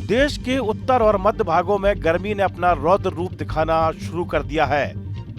देश के उत्तर और मध्य भागों में गर्मी ने अपना रौद्र रूप दिखाना शुरू कर दिया है।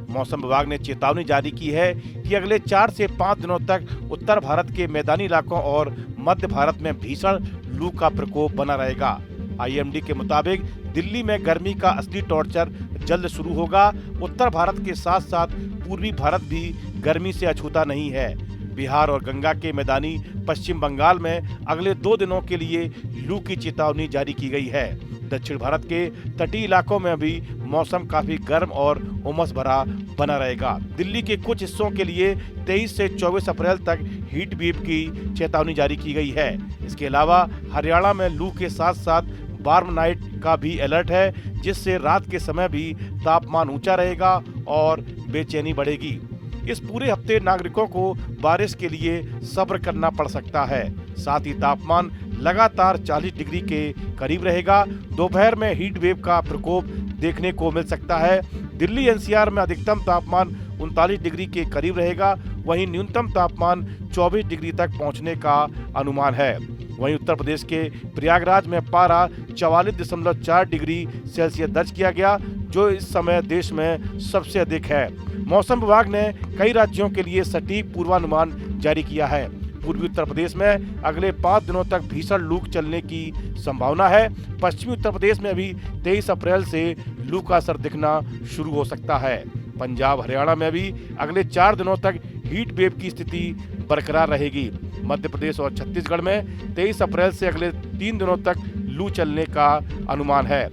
मौसम विभाग ने चेतावनी जारी की है कि अगले 4 से 5 दिनों तक उत्तर भारत के मैदानी इलाकों और मध्य भारत में भीषण लू का प्रकोप बना रहेगा। आईएमडी के मुताबिक दिल्ली में गर्मी का असली टॉर्चर जल्द शुरू होगा। उत्तर भारत के साथ साथ पूर्वी भारत भी गर्मी से अछूता नहीं है। बिहार और गंगा के मैदानी पश्चिम बंगाल में अगले 2 दिनों के लिए लू की चेतावनी जारी की गई है। दक्षिण भारत के तटीय इलाकों में भी मौसम काफी गर्म और उमस भरा बना रहेगा। दिल्ली के कुछ हिस्सों के लिए 23 से 24 अप्रैल तक हीट वेव की चेतावनी जारी की गई है। इसके अलावा हरियाणा में लू के साथ साथ वार्म नाइट का भी अलर्ट है, जिससे रात के समय भी तापमान ऊंचा रहेगा और बेचैनी बढ़ेगी। इस पूरे हफ्ते नागरिकों को बारिश के लिए सब्र करना पड़ सकता है। साथ ही तापमान लगातार 40 डिग्री के करीब रहेगा। दोपहर में हीट वेव का प्रकोप देखने को मिल सकता है। दिल्ली एनसीआर में अधिकतम तापमान 39 डिग्री के करीब रहेगा, वहीं न्यूनतम तापमान 24 डिग्री तक पहुंचने का अनुमान है। वहीं उत्तर प्रदेश के प्रयागराज में पारा 44.4 डिग्री सेल्सियस दर्ज किया गया, जो इस समय देश में सबसे अधिक है। मौसम विभाग ने कई राज्यों के लिए सटीक पूर्वानुमान जारी किया है। पूर्वी उत्तर प्रदेश में अगले 5 दिनों तक भीषण लू चलने की संभावना है। पश्चिमी उत्तर प्रदेश में भी 23 अप्रैल से लू का असर दिखना शुरू हो सकता है। पंजाब हरियाणा में भी अगले 4 दिनों तक हीट वेव की स्थिति बरकरार रहेगी। मध्य प्रदेश और छत्तीसगढ़ में 23 अप्रैल से अगले 3 दिनों तक लू चलने का अनुमान है।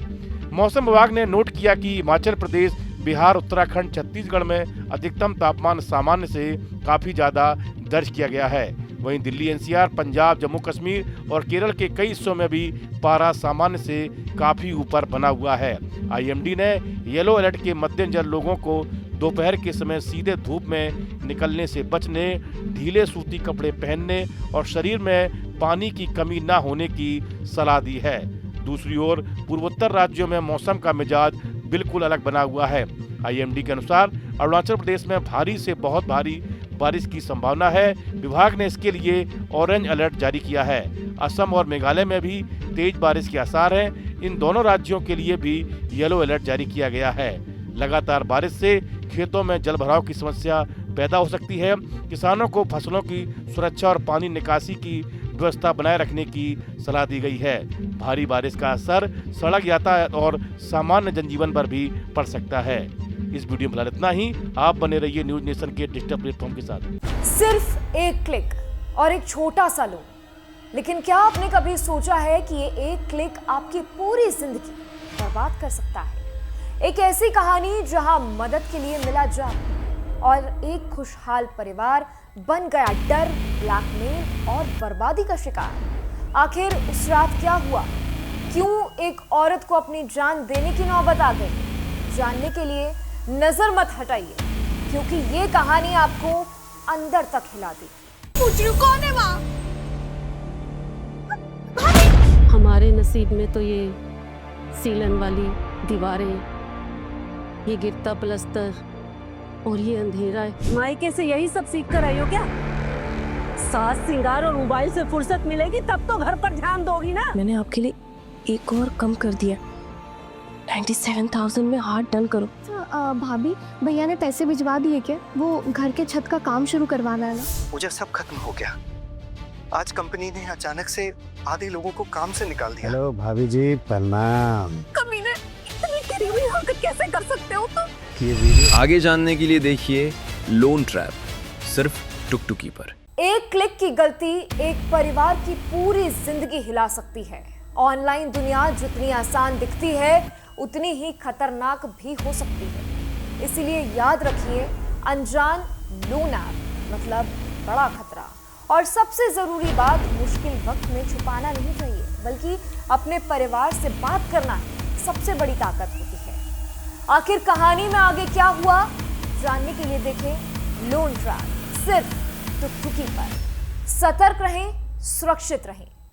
मौसम विभाग ने नोट किया कि हिमाचल प्रदेश, बिहार, उत्तराखंड, छत्तीसगढ़ में अधिकतम तापमान सामान्य से काफी ज्यादा दर्ज किया गया है। वहीं दिल्ली एनसीआर, पंजाब, जम्मू कश्मीर और केरल के कई हिस्सों में भी पारा सामान्य से काफी ऊपर बना हुआ है। आईएमडी ने येलो अलर्ट के मद्देनजर लोगों को दोपहर के समय सीधे धूप में निकलने से बचने, ढीले सूती कपड़े पहनने और शरीर में पानी की कमी न होने की सलाह दी है। दूसरी ओर पूर्वोत्तर राज्यों में मौसम का मिजाज बिल्कुल अलग बना हुआ है। आईएमडी के अनुसार अरुणाचल प्रदेश में भारी से बहुत भारी बारिश की संभावना है। विभाग ने इसके लिए ऑरेंज अलर्ट जारी किया है। असम और मेघालय में भी तेज बारिश के आसार हैं। इन दोनों राज्यों के लिए भी येलो अलर्ट जारी किया गया है। लगातार बारिश से खेतों में जलभराव की समस्या पैदा हो सकती है। किसानों को फसलों की सुरक्षा और पानी निकासी की व्यवस्था बनाए रखने की सलाह दी गई है। भारी बारिश का असर सड़क यातायात और सामान्य जनजीवन पर भी पड़ सकता है। इस वीडियो में इतना ही। आप बने रहिए न्यूज नेशन के डिजिटल प्लेटफॉर्म के साथ। सिर्फ एक क्लिक और एक छोटा सा लोन, लेकिन क्या आपने कभी सोचा है कि ये एक क्लिक आपकी पूरी जिंदगी बर्बाद कर सकता है? एक ऐसी कहानी जहां मदद के लिए मिला जवाब और एक खुशहाल परिवार बन गया डर, ब्लैकमेल और बर्बादी का शिकार। आखिर उस रात क्या हुआ? क्यों एक औरत को अपनी जान देने की नौबत आ गई? जानने के लिए नजर मत हटाइए, क्योंकि ये कहानी आपको अंदर तक हिला दी। पूछ रही हूं, कौन है वहां? हमारे नसीब में तो ये सीलन वाली दीवारें, ये गिरता प्लस्तर और ये अंधेरा है। मायके से यही सब सीख कर आई हो क्या? सास सिंगार और मोबाइल से फुर्सत मिलेगी तब तो घर पर ध्यान दोगी ना। मैंने आपके लिए एक और कम कर दिया, 97,000 में हाथ डन करो। भाभी, भैया ने पैसे भिजवा दिए क्या? वो घर के छत का काम शुरू करवाना है ना। मुझे सब खत्म हो गया। आज कंपनी ने अचानक से आधे लोगों को काम से निकाल दिया। हेलो भाभी जी, प्रणाम। कमीने, इतनी गिरी हुई हरकत कैसे कर सकते हो तुम? ये वीडियो आगे जानने के लिए देखिए लोन ट्रैप, सिर्फ टुकटुकी पर। एक क्लिक की गलती एक परिवार की पूरी जिंदगी हिला सकती है। ऑनलाइन दुनिया जितनी आसान दिखती है, उतनी ही खतरनाक भी हो सकती है। इसीलिए याद रखिए, अनजान लोन ऐप मतलब बड़ा खतरा। और सबसे जरूरी बात, मुश्किल वक्त में छुपाना नहीं चाहिए, बल्कि अपने परिवार से बात करना सबसे बड़ी ताकत होती है। आखिर कहानी में आगे क्या हुआ, जानने के लिए देखें लोन ट्रैप, सिर्फ टुकटुकी पर। सतर्क रहें, सुरक्षित रहें।